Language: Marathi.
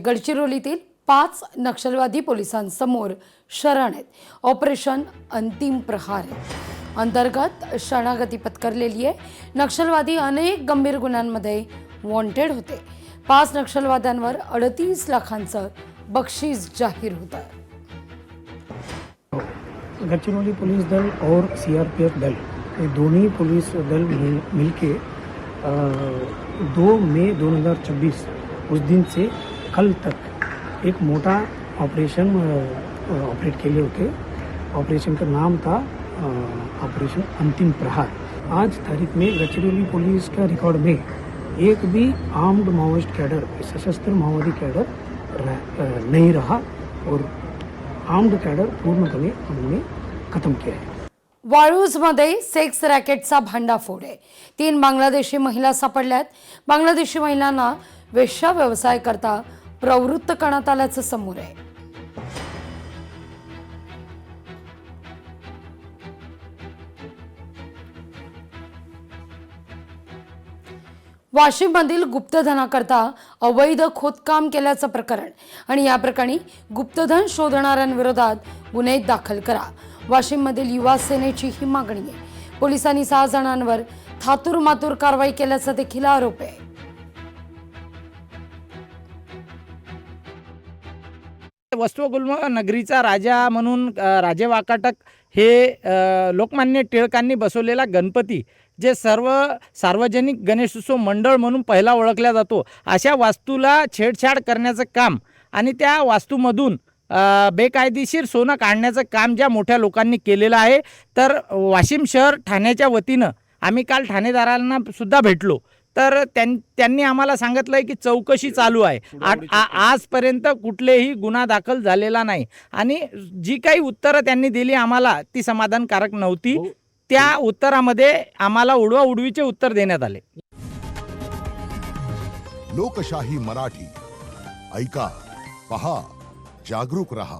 गडचिरोलीतील 5 नक्षलवादी पोलिसांसमोर शरण आहेत। ऑपरेशन अंतिम प्रहार अंतर्गत शरणागती पत्करलेली आहे। नक्षलवादी अनेक गंभीर गुन्ह्यांमध्ये वॉन्टेड होते। 5 नक्षलवाद्यांवर 38 लाखांचं बक्षीस जाहीर होतं। गडचिरोली पुलिस दल और सीआरपीएफ दल ये दोनों पुलिस दल मिलके 2 मई 2026 उस दिन से कल तक एक मोटा ऑपरेशन ऑपरेट केले होते। ऑपरेशन का नाम था ऑपरेशन अंतिम प्रहार। आज तारीख में गडचिरोली पुलिस का रिकॉर्ड में एक भी आर्म्ड माओइस्ट कैडर, सशस्त्र माओवादी कैडर नहीं रहा और आर्म्ड कैडर पूर्णपणे हमने खत्म किया है। वाळूजमध्ये सेक्स रॅकेटचा भांडाफोड आहे। 3 बांगलादेशी महिला सापडल्यात। बांगलादेशी महिलांना वेश्या व्यवसाय करता प्रवृत्त करण्यात आल्याचं समोर आहे। वाशिममधील गुप्तधनाकरता अवैध खोदकाम केल्याचं प्रकरण आणि या प्रकरणी गुप्तधन शोधणाऱ्यांविरोधात गुन्हे दाखल करा। वाशिममधील युवा सेनेची ही मागणी आहे। पोलिसांनी 6 जणांवर थातूरमातूर कारवाई केल्याचा देखील आरोप आहे। वस्तुगुल्म नगरीचा राजा म्हणून राजे वाकाटक हे लोकमान्य टिळकांनी बसवलेला गणपती जे सार्वजनिक गणेशोत्सव मंडळ म्हणून पहिला ओळखला जातो, अशा वास्तूला छेडछाड करण्याचं काम आणि त्या वास्तूमधून बेकायदेशीर सोनं काढण्याचं काम ज्या मोठ्या लोकांनी केलेलं आहे। तर वाशिम शहर ठाण्याच्या वतीनं आम्ही काल ठाणेदारांना सुद्धा भेटलो, तर त्यांनी आम्हाला सांगितलं की चौकशी चालू आहे। आजपर्यंत कुठलेही गुन्हा दाखल झालेला नाही आणि जी काही उत्तरं त्यांनी दिली आम्हाला ती समाधानकारक नव्हती। त्या उत्तरामध्ये आम्हाला उडवाउडवीचे उत्तर देण्यात आले। लोकशाही मराठी ऐका, पहा, जागरूक रहा।